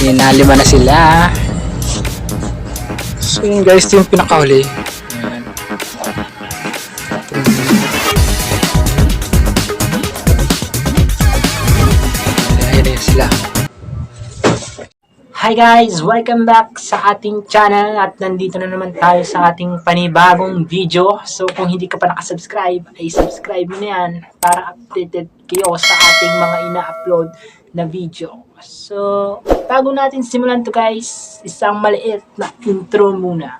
Yun na, 5 na sila. So yun guys, ito yung pinakahuli. Ayan na sila. Hi guys! Welcome back sa ating channel at nandito na naman tayo sa ating panibagong video. So kung hindi ka pa nakasubscribe, ay subscribe mo na yan para updated kayo sa ating mga ina-upload na video. So bago natin simulan to guys, isang maliit na intro muna.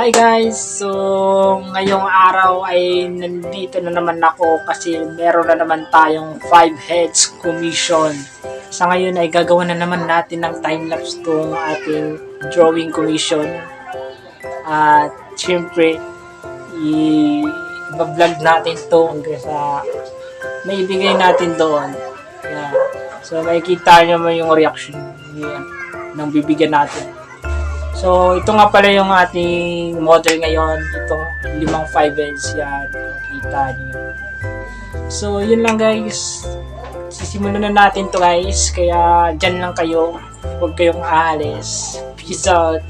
Hi guys! So, ngayong araw ay nandito na naman ako kasi meron na naman tayong 5 heads commission. Sa ngayon ay gagawa na naman natin ng time-lapse tong ating drawing commission. At syempre, i-vlog natin to hanggang sa maibigay natin doon. Yeah. So, makikita nyo mo yung reaction ng bibigyan natin. So, ito nga pala yung ating model ngayon. Itong 5 5S yan. Kita niyo. So, yun lang guys. Sisimulan na natin to guys. Kaya, dyan lang kayo. Huwag kayong aalis. Peace out.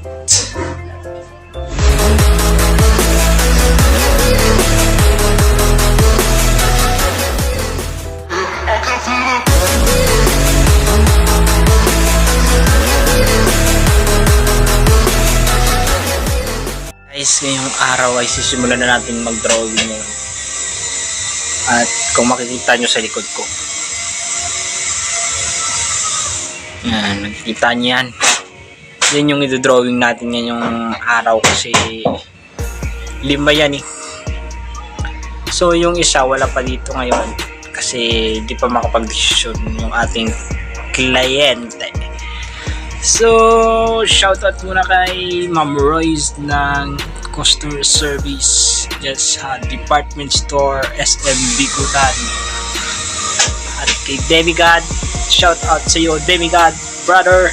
Guys, ngayong araw ay sisimulan na natin mag-drawing ngayon. At kung makikita nyo sa likod ko, yan, nakikita nyo yan. Yan yung i-drawing natin ngayong araw kasi 5 yan eh. So yung isa wala pa dito ngayon kasi di pa makapag-desisyon yung ating kliyente. So, shoutout muna kay Ma'am Royce ng customer service just department store SM Bigutan. At kay Demigod, shoutout sa iyo Demigod brother.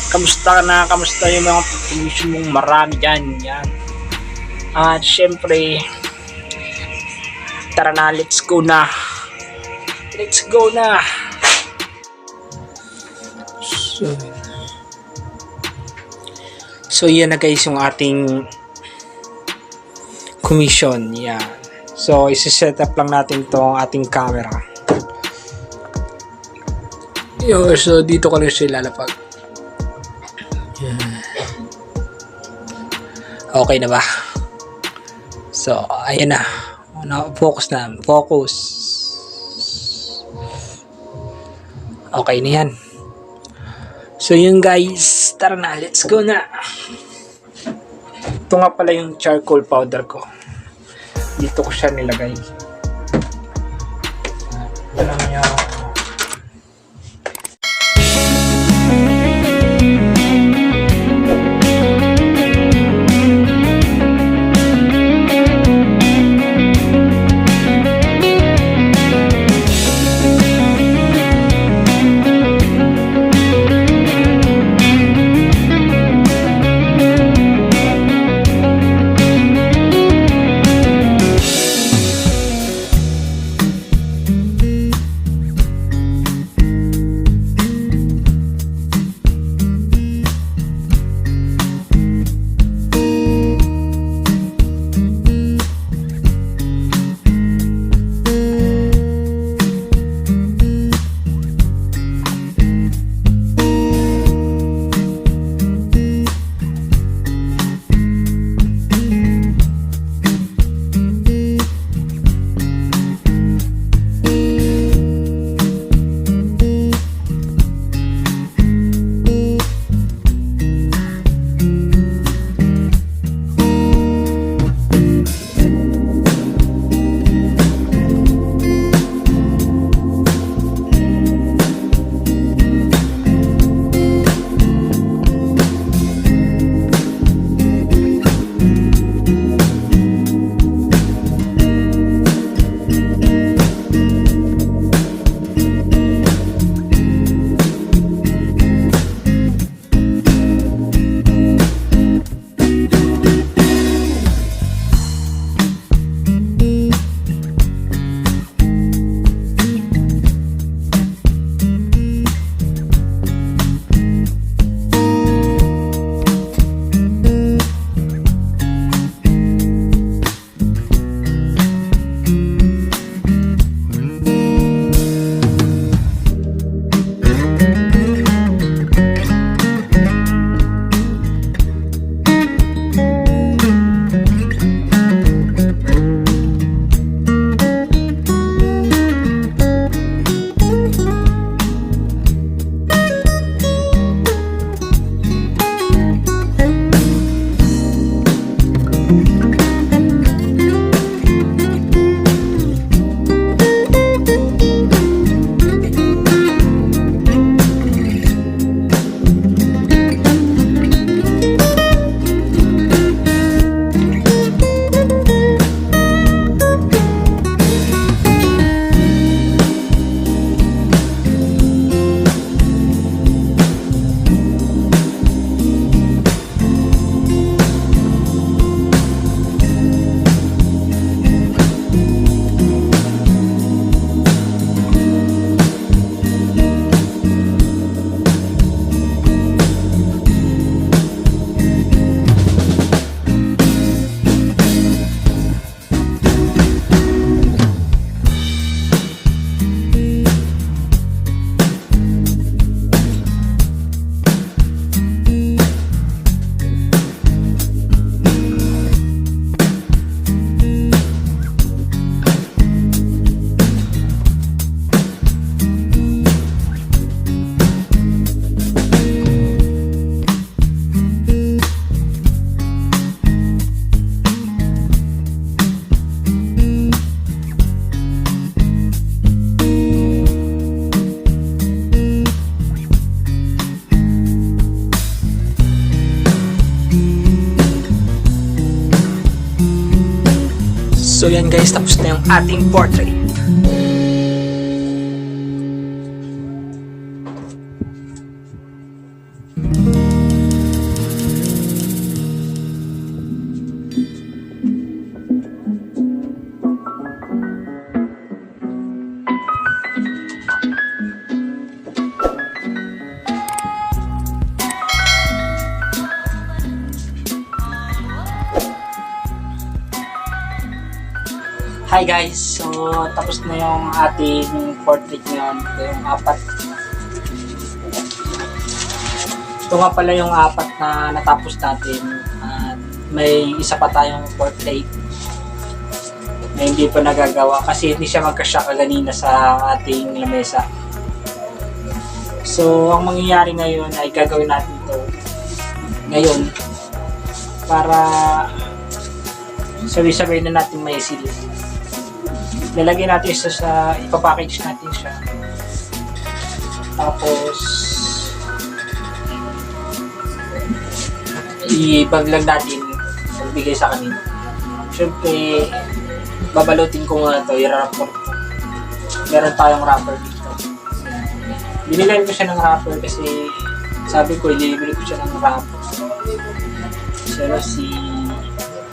Kamusta ka na? Kamusta yung mga commission mong marami dyan? Yan. At syempre, tara na, let's go na. Let's go na. So yan na guys yung ating commission. Yan. So isi-set up lang natin tong ating camera. Yo, so dito ko lang siya ilalapag. Yan. Okay na ba? So ayan na. Focus na. Focus. Okay na yan. So yun guys, tara na, let's go na. Ito nga pala yung charcoal powder ko. Dito ko siya nilagay. Alam niyo. So yan guys, tapos na yung ating portrait. Hi guys! So, tapos na yung ating portrait ngayon. Ito yung apat. Ito nga pala yung apat na natapos natin. At may isa pa tayong portrait na hindi pa nagagawa kasi hindi siya magkasya kaganina sa ating lamesa. So, ang mangyayari ngayon ay gagawin natin ito ngayon para sabay-sabay na natin may seal. Lalagyan natin siya sa, ipapackage natin siya. Tapos, i-bag lang natin, ibigay sa kanila. Siyempre, babalutin ko nga ito, i-wrap ko. Meron tayong wrapper dito. Binilan ko siya ng wrapper kasi sabi ko, ilibili ko siya ng wrapper. So,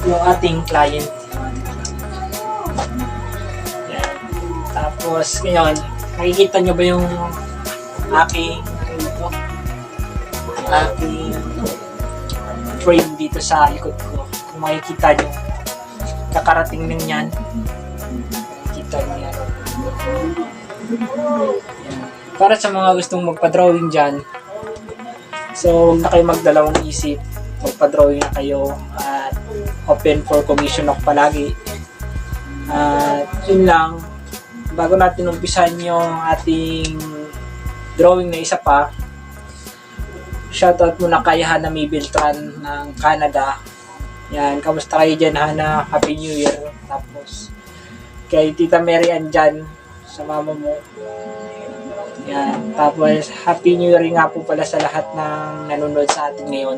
yung ating client. Tapos, ngayon, nakikita nyo ba yung aking frame dito sa likod ko? Kung makikita nyo, kakarating lang yan. Makikita nyo yan. Para sa mga gustong magpa-drawing dyan, so huwag na kayo magdalawang isip. Magpa-drawing na kayo at open for commission ako palagi. At yun lang. Bago natin umpisan yung ating drawing na isa pa, shoutout muna kay Hana May Beltran ng Canada. Yan, kamusta kayo dyan, Hana? Happy New Year. Tapos, kay Tita Mary Ann dyan, sa mama mo. Yan, tapos Happy New Year nga po pala sa lahat ng nanonood sa atin ngayon.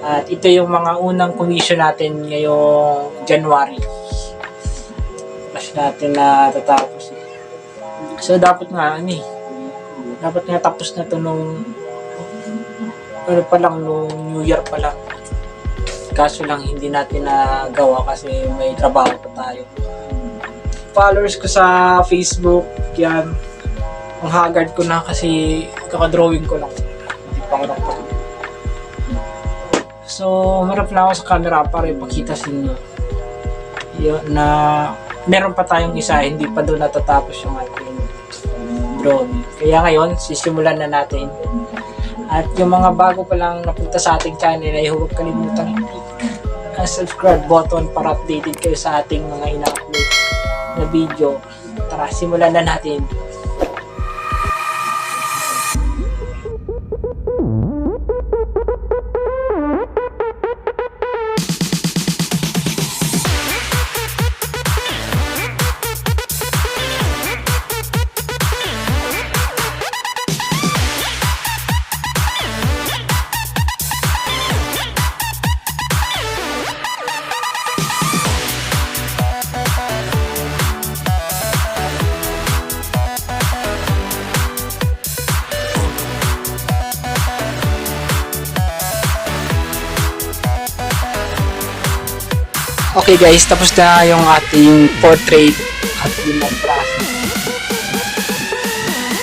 At ito yung mga unang commission natin ngayong January. Natin na tatapos. So dapat nga dapat nga tapos na to nung nung New Year pa lang. Kaso lang hindi natin nagawa kasi may trabaho pa tayo. Followers ko sa Facebook, yan. Ang haggard ko na kasi kaka-drawing ko lang. Hindi pa ako nakapag. So, marap na ako sa camera para ipakita sa inyo. Yun na meron pa tayong isa, hindi pa doon natatapos yung ating drawing. Kaya ngayon, sisimulan na natin. At yung mga bago pa lang napunta sa ating channel ay huwag kalimutan i-click ang subscribe button para updated kayo sa ating mga ina-upload na video. Tara, simulan na natin. Okay guys, tapos na yung ating portrait at limang braso.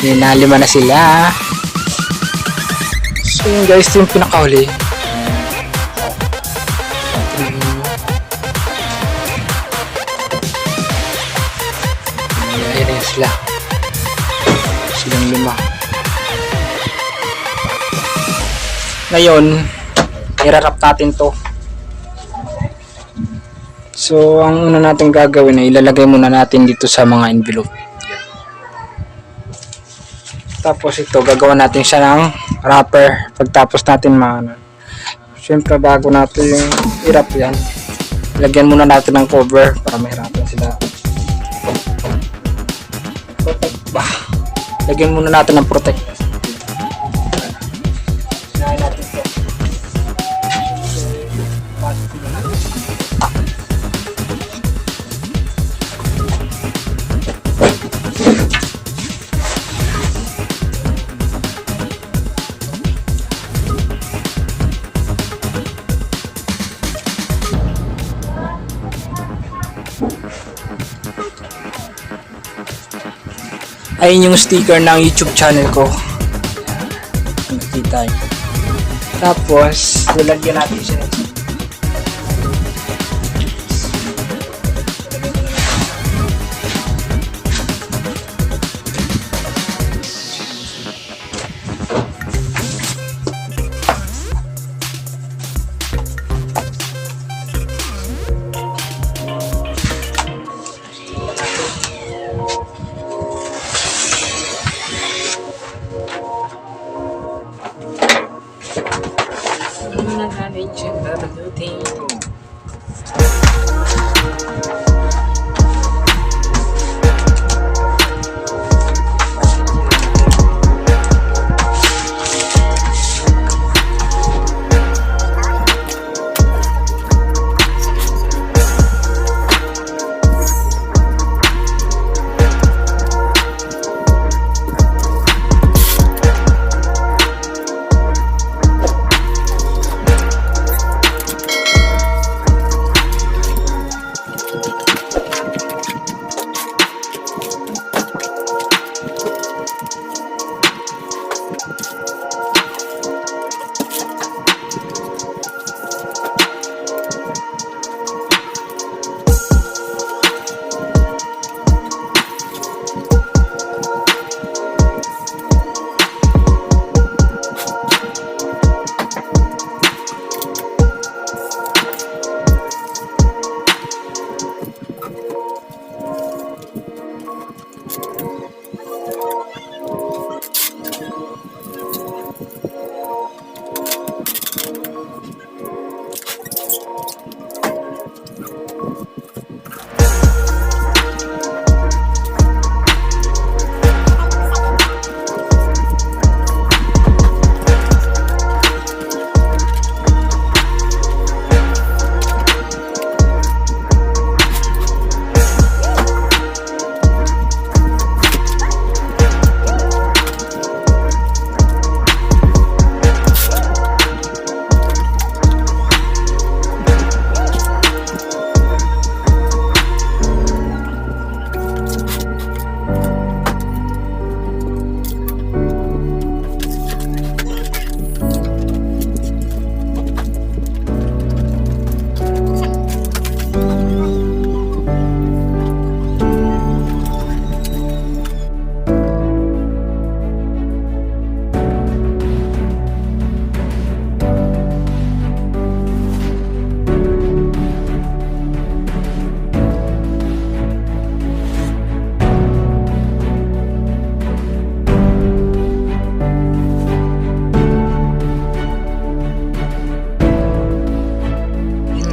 Yan na, 5 na sila. So yun guys, ito yung pinakahuli. Ayan na sila. Silang 5. Ngayon, irarap natin to. So, ang una natin gagawin ay ilalagay muna natin dito sa mga envelope. Tapos ito, gagawa natin siya ng wrapper. Pagtapos natin siyempre bago natin yung i-wrap yan, ilagyan muna natin ng cover para mahirapan sila. Protect ba? Lagyan muna natin ng protect. Sinahin natin ito. ayun yung sticker ng YouTube channel ko. Nakita nyo. Tapos, lalagyan natin siya.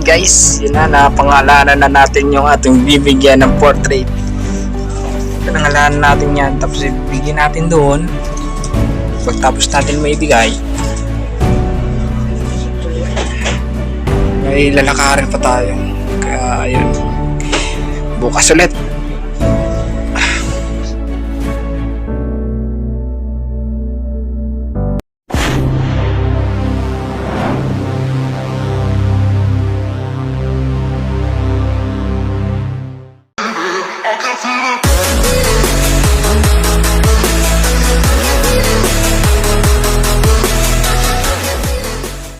Guys, yun na, napangalanan na natin yung ating bibigyan ng portrait. Pinangalanan natin yan, tapos ibigyan natin doon. Pagtapos natin maibigay, may lalakarin pa tayo. Kaya ayun, bukas ulit. I can feel it.